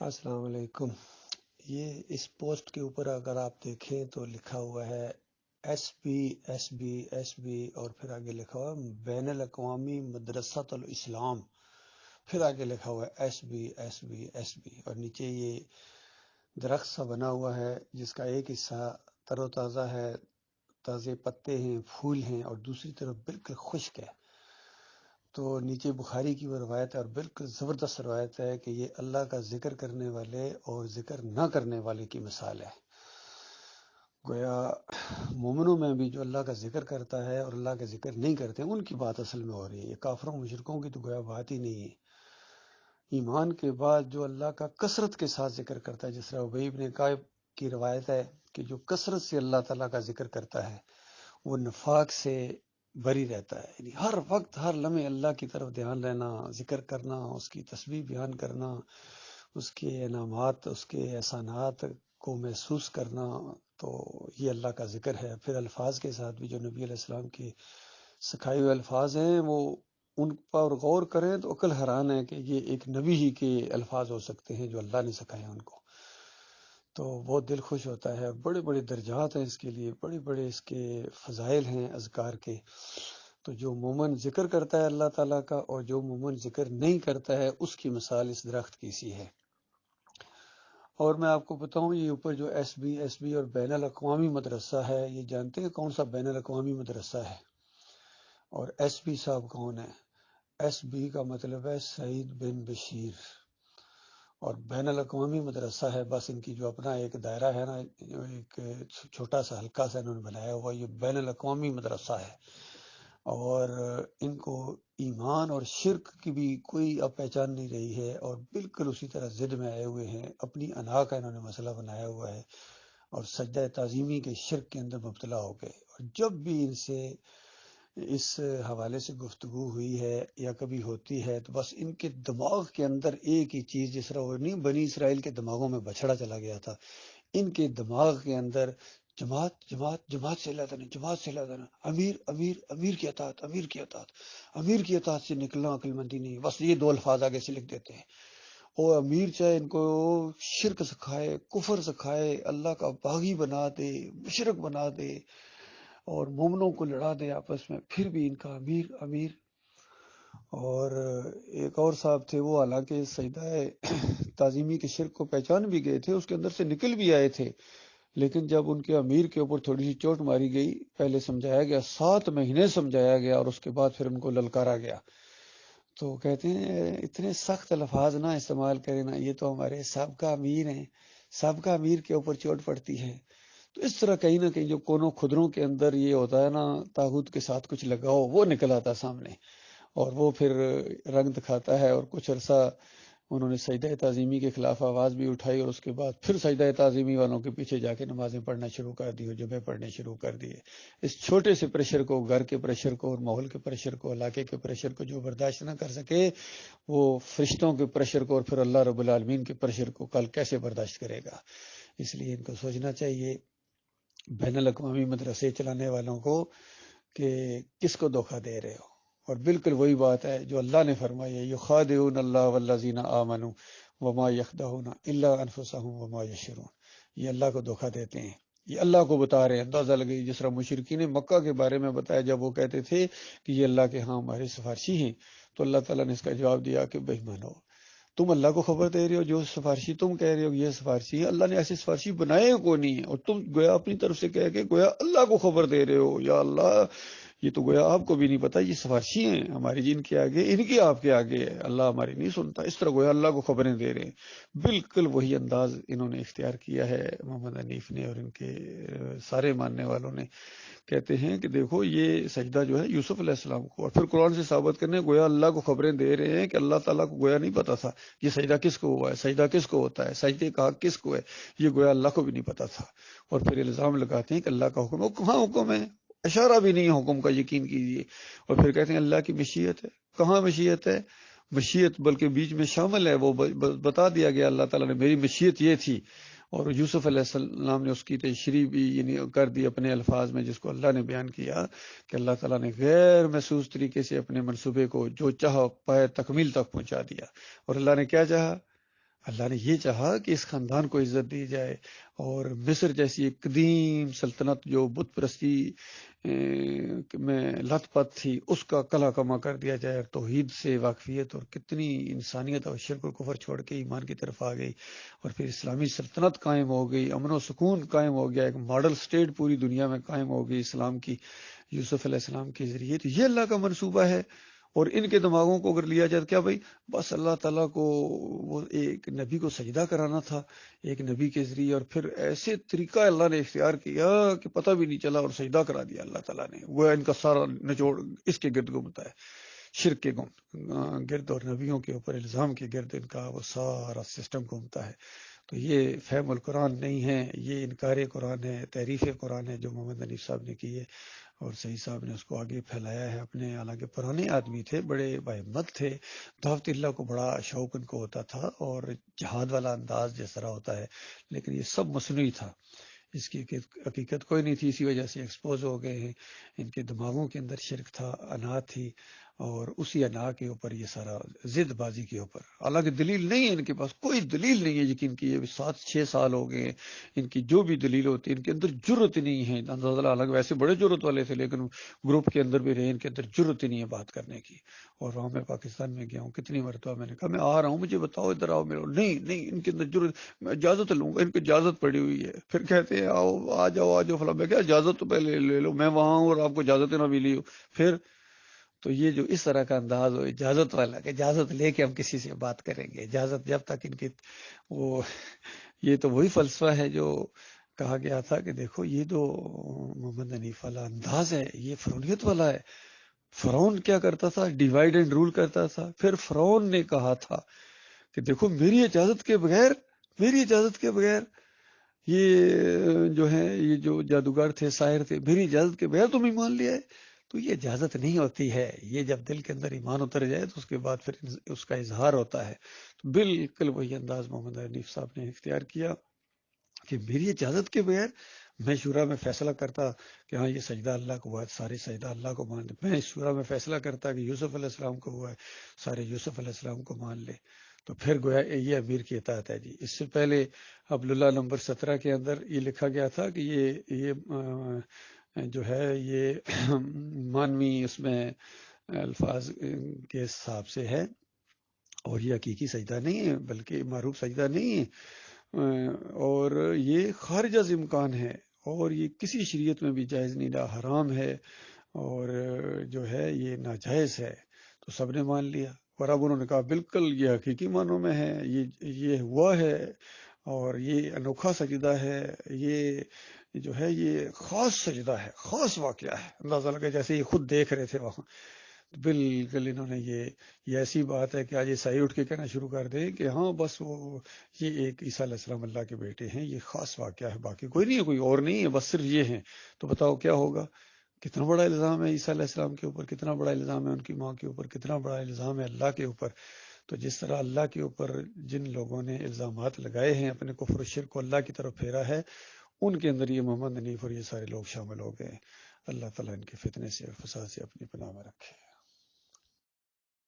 السلام علیکم۔ یہ اس پوسٹ کے اوپر اگر آپ دیکھیں تو لکھا ہوا ہے S B S B S B اور پھر آگے لکھا ہوا ہے بین الاقوامی مدرسۃ الاسلام، پھر آگے لکھا ہوا ہے S B S B S B, اور نیچے یہ درخت سا بنا ہوا ہے جس کا ایک حصہ تر و تازہ ہے، تازے پتے ہیں، پھول ہیں، اور دوسری طرف بالکل خشک ہے۔ تو نیچے بخاری کی وہ روایت ہے اور بالکل زبردست روایت ہے کہ یہ اللہ کا ذکر کرنے والے اور ذکر نہ کرنے والے کی مثال ہے۔ گویا مومنوں میں بھی جو اللہ کا ذکر کرتا ہے اور اللہ کا ذکر نہیں کرتے ان کی بات اصل میں ہو رہی ہے، یہ کافروں مشرکوں کی تو گویا بات ہی نہیں ہے۔ ایمان کے بعد جو اللہ کا کثرت کے ساتھ ذکر کرتا ہے، جس طرح ابی بن کعب کی روایت ہے کہ جو کثرت سے اللہ تعالیٰ کا ذکر کرتا ہے وہ نفاق سے بری رہتا ہے، یعنی ہر وقت ہر لمحے اللہ کی طرف دھیان رہنا، ذکر کرنا، اس کی تسبیح بیان کرنا، اس کے انعامات، اس کے احسانات کو محسوس کرنا، تو یہ اللہ کا ذکر ہے۔ پھر الفاظ کے ساتھ بھی جو نبی علیہ السلام کے سکھائے ہوئے الفاظ ہیں وہ ان پر غور کریں تو عقل حیران ہے کہ یہ ایک نبی ہی کے الفاظ ہو سکتے ہیں جو اللہ نے سکھائے ہیں ان کو، تو بہت دل خوش ہوتا ہے۔ اور بڑے بڑے درجات ہیں اس کے لیے، بڑے بڑے اس کے فضائل ہیں اذکار کے۔ تو جو مومن ذکر کرتا ہے اللہ تعالیٰ کا اور جو مومن ذکر نہیں کرتا ہے اس کی مثال اس درخت کی سی ہے۔ اور میں آپ کو بتاؤں یہ اوپر جو ایس بی اور بین الاقوامی مدرسہ ہے، یہ جانتے ہیں کون سا بین الاقوامی مدرسہ ہے اور ایس بی صاحب کون ہے؟ ایس بی کا مطلب ہے سعید بن بشیر، اور بین الاقوامی مدرسہ ہے بس ان کی جو اپنا ایک دائرہ ہے نا، ایک چھوٹا سا ہلکا سا انہوں نے بنایا ہوا، یہ بین الاقوامی مدرسہ ہے۔ اور ان کو ایمان اور شرک کی بھی کوئی اب پہچان نہیں رہی ہے، اور بالکل اسی طرح ضد میں آئے ہوئے ہیں، اپنی انا کا انہوں نے مسئلہ بنایا ہوا ہے، اور سجدہ تعظیمی کے شرک کے اندر مبتلا ہو گئے۔ اور جب بھی ان سے اس حوالے سے گفتگو ہوئی ہے یا کبھی ہوتی ہے تو بس ان کے دماغ کے اندر ایک ہی چیز، جس طرح وہ نہیں بنی اسرائیل کے دماغوں میں بچھڑا چلا گیا تھا، ان کے دماغ کے اندر جماعت جماعت جماعت سے اللہ تعالیٰ، جماعت سے اللہ تعالیٰ، امیر امیر امیر کی اطاعت، امیر کی اطاعت، امیر کی اطاعت سے نکلنا عقل مندی نہیں، بس یہ دو الفاظ آگے سے لکھ دیتے ہیں۔ اور امیر چاہے ان کو شرک سکھائے، کفر سکھائے، اللہ کا باغی بنا دے، مشرک بنا دے، اور مومنوں کو لڑا دے آپس میں، پھر بھی ان کا امیر امیر۔ اور ایک اور صاحب تھے وہ حالانکہ سجدہ تعظیمی کے شرک کو پہچان بھی گئے تھے، اس کے اندر سے نکل بھی آئے تھے، لیکن جب ان کے امیر کے اوپر تھوڑی سی چوٹ ماری گئی، پہلے سمجھایا گیا، 7 مہینے سمجھایا گیا، اور اس کے بعد پھر ان کو للکارا گیا۔ تو کہتے ہیں اتنے سخت الفاظ نہ استعمال کریں نا، یہ تو ہمارے سابقہ امیر ہیں، سابقہ امیر کے اوپر چوٹ پڑتی ہے۔ تو اس طرح کہیں نہ کہیں جو کونوں خدروں کے اندر یہ ہوتا ہے نا، طاغوت کے ساتھ کچھ لگاؤ، وہ نکل آتا سامنے، اور وہ پھر رنگ دکھاتا ہے۔ اور کچھ عرصہ انہوں نے سجدہ تعظیمی کے خلاف آواز بھی اٹھائی، اور اس کے بعد پھر سجدہ تعظیمی والوں کے پیچھے جا کے نمازیں پڑھنا شروع کر دی اور جمعے پڑھنے شروع کر دیے۔ اس چھوٹے سے پریشر کو، گھر کے پریشر کو اور ماحول کے پریشر کو، علاقے کے پریشر کو جو برداشت نہ کر سکے، وہ فرشتوں کے پریشر کو اور پھر اللہ رب العالمین کے پریشر کو کل کیسے برداشت کرے گا؟ اس لیے ان کو سوچنا چاہیے بین الاقوامی مدرسے چلانے والوں کو کہ کس کو دھوکہ دے رہے ہو۔ اور بالکل وہی بات ہے جو اللہ نے فرمائی ہے، یخادعون اللہ والذین آمنوا وما یخدعون الا انفسهم وما یشعرون، یہ اللہ کو دھوکہ دیتے ہیں، یہ اللہ کو بتا رہے ہیں۔ اندازہ لگے جس طرح مشرکین مکہ کے بارے میں بتایا، جب وہ کہتے تھے کہ یہ اللہ کے ہاں ہمارے سفارشی ہیں، تو اللہ تعالیٰ نے اس کا جواب دیا کہ بے ایمان ہو، تم اللہ کو خبر دے رہے ہو، جو سفارشی تم کہہ رہے ہو یہ سفارشی ہے، اللہ نے ایسے سفارشی بنائے کو نہیں ہے، اور تم گویا اپنی طرف سے کہہ کے گویا اللہ کو خبر دے رہے ہو، یا اللہ یہ تو گویا آپ کو بھی نہیں پتا، یہ سفارشی ہیں ہماری، جن کے آگے ان کی آپ کے آگے ہے، اللہ ہماری نہیں سنتا، اس طرح گویا اللہ کو خبریں دے رہے ہیں۔ بالکل وہی انداز انہوں نے اختیار کیا ہے محمد حنیف نے اور ان کے سارے ماننے والوں نے۔ کہتے ہیں کہ دیکھو یہ سجدہ جو ہے یوسف علیہ السلام کو، اور پھر قرآن سے ثابت کرنے گویا اللہ کو خبریں دے رہے ہیں کہ اللہ تعالیٰ کو گویا نہیں پتا تھا یہ سجدہ کس کو ہوا ہے، سجدہ کس کو ہوتا ہے، سجدے کا حق کس کو ہے، یہ گویا اللہ کو بھی نہیں پتا تھا۔ اور پھر الزام لگاتے ہیں کہ اللہ کا حکم ہے، وہ کہاں حکم ہے، اشارہ بھی نہیں ہے حکم کا، یقین کیجئے۔ اور پھر کہتے ہیں اللہ کی مشیت ہے، کہاں مشیت ہے، مشیت بلکہ بیچ میں شامل ہے، وہ بتا دیا گیا اللہ تعالیٰ نے میری مشیت یہ تھی، اور یوسف علیہ السلام نے اس کی تشریح بھی یعنی کر دی اپنے الفاظ میں، جس کو اللہ نے بیان کیا کہ اللہ تعالیٰ نے غیر محسوس طریقے سے اپنے منصوبے کو جو چاہا پائے تکمیل تک پہنچا دیا۔ اور اللہ نے کیا چاہا، اللہ نے یہ چاہا کہ اس خاندان کو عزت دی جائے، اور مصر جیسی ایک قدیم سلطنت جو بت پرستی میں لت پت تھی، اس کا کلا کما کر دیا جائے، اور توحید سے واقفیت اور کتنی انسانیت اور شرک و کفر چھوڑ کے ایمان کی طرف آ گئی، اور پھر اسلامی سلطنت قائم ہو گئی، امن و سکون قائم ہو گیا، ایک ماڈل سٹیٹ پوری دنیا میں قائم ہو گئی اسلام کی، یوسف علیہ السلام کے ذریعے۔ تو یہ اللہ کا منصوبہ ہے، اور ان کے دماغوں کو اگر لیا جائے تو کیا بھائی، بس اللہ تعالیٰ کو وہ ایک نبی کو سجدہ کرانا تھا ایک نبی کے ذریعے، اور پھر ایسے طریقہ اللہ نے اختیار کیا کہ پتہ بھی نہیں چلا، اور سجدہ کرا دیا اللہ تعالیٰ نے۔ وہ ان کا سارا نچوڑ اس کے گرد گھومتا ہے، شرک کے گرد، اور نبیوں کے اوپر الزام کے گرد ان کا وہ سارا سسٹم گھومتا ہے۔ تو یہ فہم القرآن نہیں ہے، یہ انکار قرآن ہے، تحریف قرآن ہے جو محمد حنیف صاحب نے کی ہے، اور سعید صاحب نے اس کو آگے پھیلایا ہے اپنے۔ حالانکہ پرانے آدمی تھے، بڑے باہمت تھے، دعوت اللہ کو بڑا شوق ان کو ہوتا تھا، اور جہاد والا انداز جس طرح ہوتا ہے، لیکن یہ سب مصنوعی تھا، اس کی حقیقت کوئی نہیں تھی، اسی وجہ سے ایکسپوز ہو گئے ہیں۔ ان کے دماغوں کے اندر شرک تھا، انا تھی، اور اسی انا کے اوپر یہ سارا ضد بازی کے اوپر، حالانکہ دلیل نہیں ہے ان کے پاس، کوئی دلیل نہیں ہے یقین کی، 7-6 سال ہو گئے ان کی جو بھی دلیل ہوتی ہے ان کے اندر جرت ہی نہیں ہے۔ حالانکہ ویسے بڑے جرت والے تھے، لیکن گروپ کے اندر بھی رہے، ان کے اندر جرت ہی نہیں ہے بات کرنے کی۔ اور وہاں میں پاکستان میں گیا ہوں کتنی مرتبہ، میں نے کہا میں آ رہا ہوں، مجھے بتاؤ، ادھر آؤ، میرے نہیں نہیں، ان کے اندر جرت، میں اجازت لوں گا، ان کو اجازت پڑی ہوئی ہے، پھر کہتے ہیں آؤ آ جاؤ فلاں، میں کیا اجازت تو پہلے لے لو، میں وہاں ہوں اور آپ کو اجازت نہ ملی ہو پھر۔ تو یہ جو اس طرح کا انداز ہو اجازت والا، کہ اجازت لے کے ہم کسی سے بات کریں گے، اجازت جب تک ان کی وہ یہ تو وہی فلسفہ ہے جو کہا گیا تھا کہ دیکھو یہ تو محمد حنیف والا انداز ہے، یہ فرعونیت والا ہے۔ فرعون کیا کرتا تھا؟ ڈیوائڈ اینڈ رول کرتا تھا۔ پھر فرعون نے کہا تھا کہ دیکھو میری اجازت کے بغیر، میری اجازت کے بغیر یہ جو ہے، یہ جو جادوگر تھے، ساحر تھے، میری اجازت کے بغیر تم ایمان لے آئے۔ تو یہ اجازت نہیں ہوتی ہے، یہ جب دل کے اندر ایمان اتر جائے تو اس کے بعد پھر اس کا اظہار ہوتا ہے۔ تو بالکل وہی انداز محمد حنیف صاحب نے اختیار کیا کہ میری اجازت کے بغیر میں شورا میں فیصلہ کرتا کہ ہاں یہ سجدہ اللہ کو ہوا ہے، سارے سجدہ اللہ کو مان لے۔ میں شورا میں فیصلہ کرتا کہ یوسف علیہ السلام کو ہوا ہے، سارے یوسف علیہ السلام کو مان لے۔ تو پھر گویا یہ امیر کی اطاعت ہے جی۔ اس سے پہلے عبداللہ نمبر 17 کے اندر یہ لکھا گیا تھا کہ یہ جو ہے یہ مانوی اس میں الفاظ کے حساب سے ہے، اور یہ حقیقی سجدہ نہیں ہے، بلکہ معروف سجدہ نہیں ہے، اور یہ خارج از امکان ہے، اور یہ کسی شریعت میں بھی جائز نہیں رہا، حرام ہے، اور جو ہے یہ ناجائز ہے۔ تو سب نے مان لیا، اور اب انہوں نے کہا بالکل یہ حقیقی معنوں میں ہے، یہ ہوا ہے، اور یہ انوکھا سجدہ ہے، یہ جو ہے یہ خاص سجدہ ہے، خاص واقعہ ہے، اللہ تعالیٰ کے جیسے یہ خود دیکھ رہے تھے وہاں۔ بالکل انہوں نے یہ ایسی بات ہے کہ آج عیسائی اٹھ کے کہنا شروع کر دیں کہ ہاں بس وہ یہ ایک عیسیٰ علیہ السلام اللہ کے بیٹے ہیں، یہ خاص واقعہ ہے، باقی کوئی نہیں ہے، کوئی اور نہیں ہے، بس صرف یہ ہیں۔ تو بتاؤ کیا ہوگا؟ کتنا بڑا الزام ہے عیسیٰ علیہ السلام کے اوپر، کتنا بڑا الزام ہے ان کی ماں کے اوپر، کتنا بڑا الزام ہے اللہ کے اوپر۔ تو جس طرح اللہ کے اوپر جن لوگوں نے الزامات لگائے ہیں، اپنے کفر و شرک کو اللہ کی طرف پھیرا ہے، ان کے اندر یہ محمد حنیف اور یہ سارے لوگ شامل ہو گئے۔ اللہ تعالیٰ ان کے فتنے سے اور فساد سے اپنی پناہ میں رکھے۔